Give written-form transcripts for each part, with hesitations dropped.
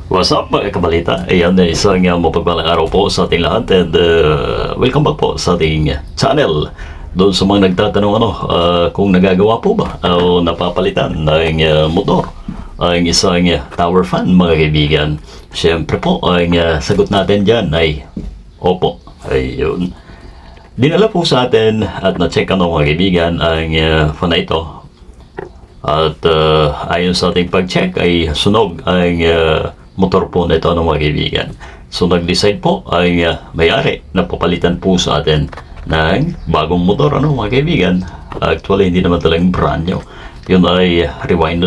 What's up mga kabalita? Ayan, isang mapagpalang araw po sa ating lahat and welcome back po sa ating channel. Doon sa mga nagtatanong kung nagagawa po ba o napapalitan ng motor ang isang tower fan mga kaibigan. Siyempre po, ang sagot natin dyan ay opo. Ayun. Dinala po sa atin at na-check mga kaibigan ang fan na ito. At ayon sa ating pag-check ay sunog ang motor po na ito mga kaibigan. So nag-decide po ang may-ari na papalitan po sa atin ng bagong motor mga kaibigan. Actually hindi naman talagang brand new. Yun ay rewind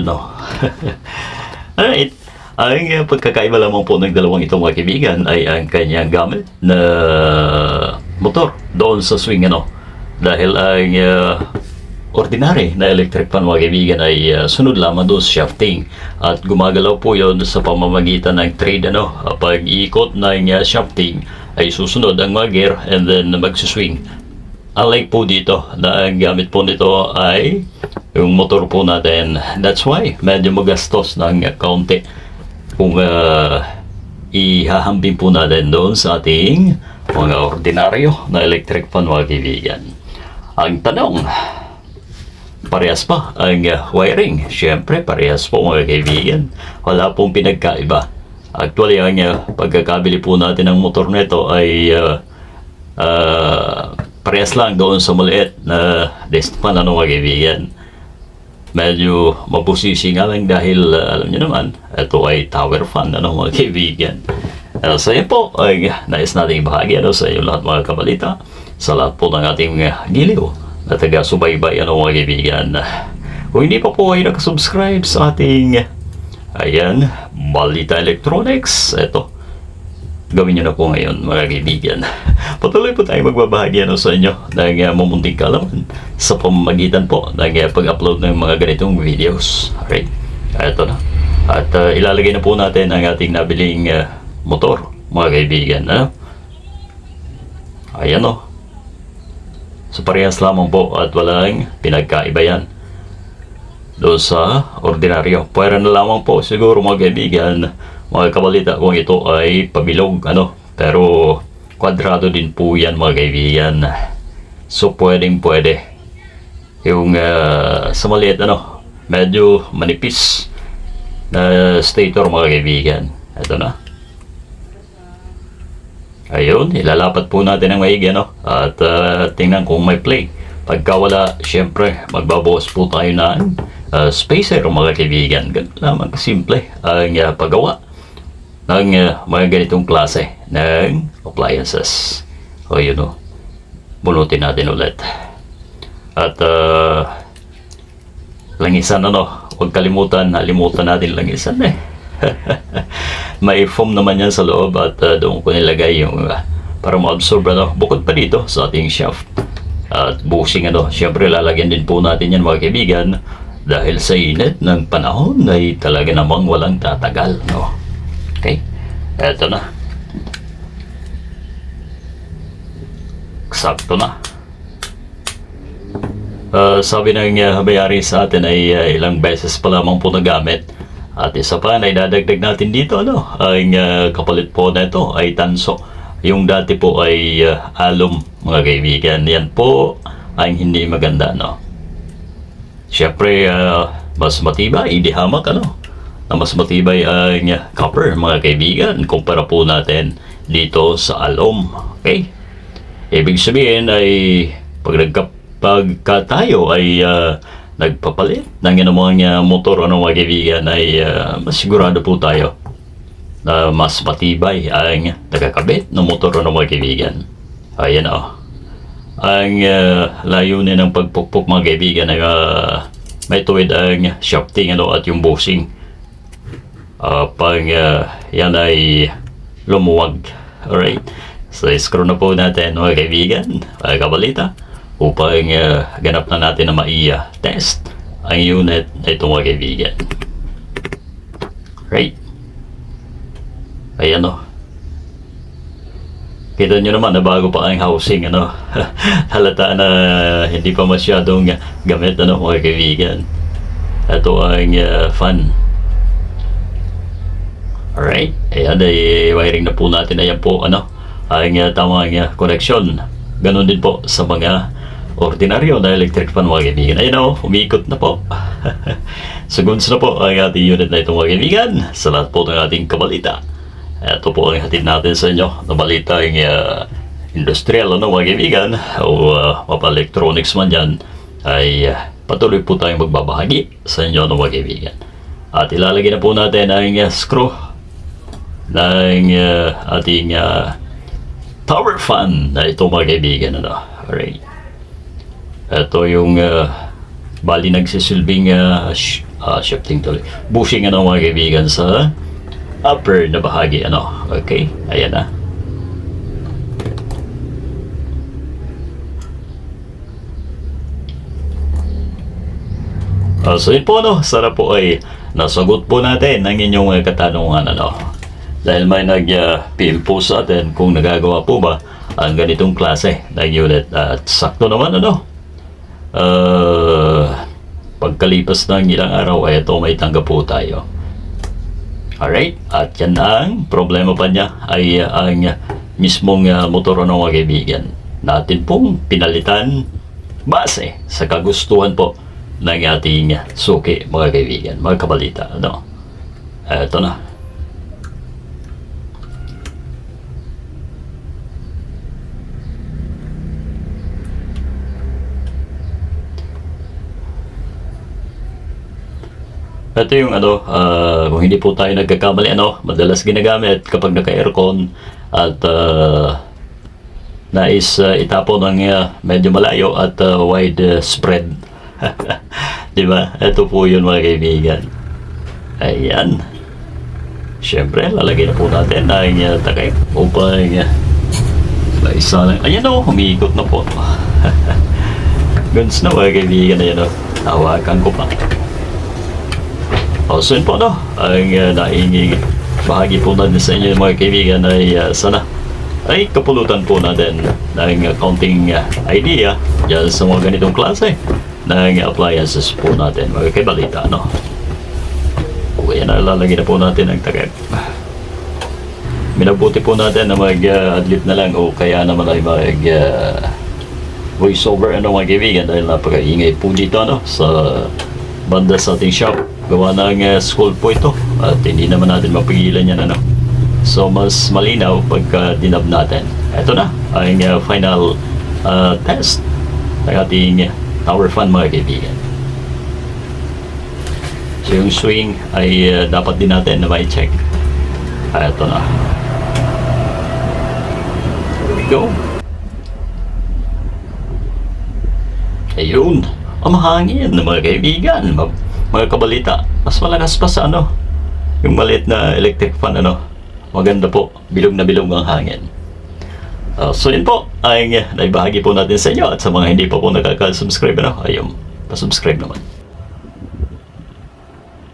Alright. Ang pagkakaiba lamang po ng dalawang ito mga kaibigan ay ang kanyang gamit na motor doon sa swing dahil ang ordinary na electric fan mga kaibigan ay sunod lamang doon sa shafting at gumagalaw po yon sa pamamagitan ng trade pag iikot ng shafting ay susunod ang mga gear and then magsuswing. Unlike po dito na ang gamit po nito ay yung motor po natin. That's why medyo magastos ng kaunti kung ihahambing po natin doon sa ating mga ordinaryo na electric fan mga kaibigan. Ang tanong, parehas pa ang wiring? Siyempre, parehas po mga kaibigan. Wala pong pinagkaiba. Actually, ang pagkakabili po natin ng motor nito ay parehas lang doon sa maliit na desk fan mga kaibigan. Medyo mabusisi nga lang dahil alam niyo naman, ito ay tower fan mga kaibigan. So yan po, ay nais nating bahagi sa inyo lahat mga kabalita, sa lahat po ng ating giliw na taga-subaybay mga kaibigan. Kung hindi pa po kayo nakasubscribe sa ating Balita Electronics, eto, gawin nyo na po ngayon mga kaibigan. Patuloy po tayo magbabahagi sa inyo ng mamunting kaalaman sa pamamagitan po ng pag-upload ng mga ganitong videos. Alright, eto na. At ilalagay na po natin ang ating nabiling motor mga kaibigan. Ayan So parehas lamang po at walang pinagkaiba yan doon sa ordinaryo. Pwera na lamang po siguro mga kaibigan, mga kabalita, kung ito ay pabilog pero kwadrado din po yan mga kaibigan. So pwedeng pwede yung sa maliit medyo manipis na stator mga kaibigan. Ito na. Ayun, ilalapat po natin ang maigi at tingnan kung may play. Pagka wala, syempre magbabawas po tayo ng spacer mga kaibigan. Ganun lamang simple ang paggawa ng mga ganitong klase ng appliances. O yun bunutin natin ulit. At langisan huwag kalimutan natin langisan May foam naman yan sa loob at doon ko nilagay yung para ma-absorb bukod pa dito sa ating shaft at bushing syempre lalagyan din po natin yan mga kaibigan dahil sa init ng panahon ay talaga namang walang tatagal Okay, eto na, eksakto na. Sabi ng bayari sa atin ay ilang beses pa lamang po nagamit. At isa pa na idadagdag natin dito ang kapalit po na ito ay tanso. Yung dati po ay alum mga kaibigan. Yan po ay hindi maganda Siyempre mas matibay, di hamak na mas matibay ang copper mga kaibigan kumpara po natin dito sa alum. Okay? Ibig sabihin ay pagka tayo ay nagpapalit ng mga motor mga kaibigan ay masigurado po tayo na mas matibay ang nakakabit ng motor mga kaibigan. Ayan ang layunin ng pagpukpok mga kaibigan ay may tuwid ang shafting at yung bushing pag yan ay lumuwag. Alright, so screw na po natin mga kaibigan, mga kabalita, upang ganap na natin na test ang unit na ito mga kaibigan. Right? Ayan kita nyo naman na bago pa ang housing halata na hindi pa masyadong gamit mga kaibigan. Ito ang fan. Alright, ayan ay wiring na po natin. Ayan po ang tamang connection. Ganon din po sa mga ordinaryo na electric fan mga kaibigan. Ayan umiikot na po. So goods na po ang ating unit na itong mga kaibigan. Sa lahat po ng ating kabalita, ito po ang hatid natin sa inyo na balita yung industrial mga kaibigan o mapa-electronics man dyan ay patuloy po tayong magbabahagi sa inyo mga kaibigan. At ilalagay na po natin ang screw ng ating tower fan na ito mga kaibigan. Alright. Ito yung bali nagsisilbing shifting tuloy. Bushing mga kaibigan sa upper na bahagi. Okay. Ayan na. So yun po sana po ay nasagot po natin ang inyong katanungan dahil may nag-PM po sa atin kung nagagawa po ba ang ganitong klase ng unit at sakto naman pagkalipas ng ilang araw ay ito may tanggap po tayo. Alright, at yan ang problema pa niya ay ang mismong motor mga kaibigan natin pong pinalitan base sa kagustuhan po ng ating suki mga kaibigan, mga kabalita. Ito na. Ito yung kung hindi po tayo nagkakamali madalas ginagamit kapag naka-aircon at nais itapon ng medyo malayo at wide spread. Diba? Ito po yun mga kaibigan. Ayan. Siyempre, lalagay na po natin ang takay upang isa lang. Ayan humiikot na po. Guns na mga kaibigan. Ayan hawakan ko pa. So yun po ang nainging bahagi po natin sa inyo mga kaibigan ay sana ay kapulutan po natin ng counting idea dyan sa mga ganitong klase ng appliances po natin mga kaibalita. Okay, lalagyan na po natin ang takip. Minabuti po natin na mag-adlit na lang o kaya naman ay mag voice over mga kaibigan dahil napakaingay po dito sa banda sa ating shop. Gawa ng school po ito at hindi naman natin mapigilan yan so mas malinaw pagka dinab natin. Ito na ang final test ng ating tower fan mga kaibigan. So yung swing ay dapat din natin na may check. Ito na. Here we go. Ayun, ang mahangin na mga kaibigan, mga kabalita. Mas malakas pa sa yung maliit na electric fan maganda po, bilog na bilog ang hangin. So yun po ang naibahagi po natin sa inyo at sa mga hindi pa po nakaka-subscribe ayun, pa-subscribe naman.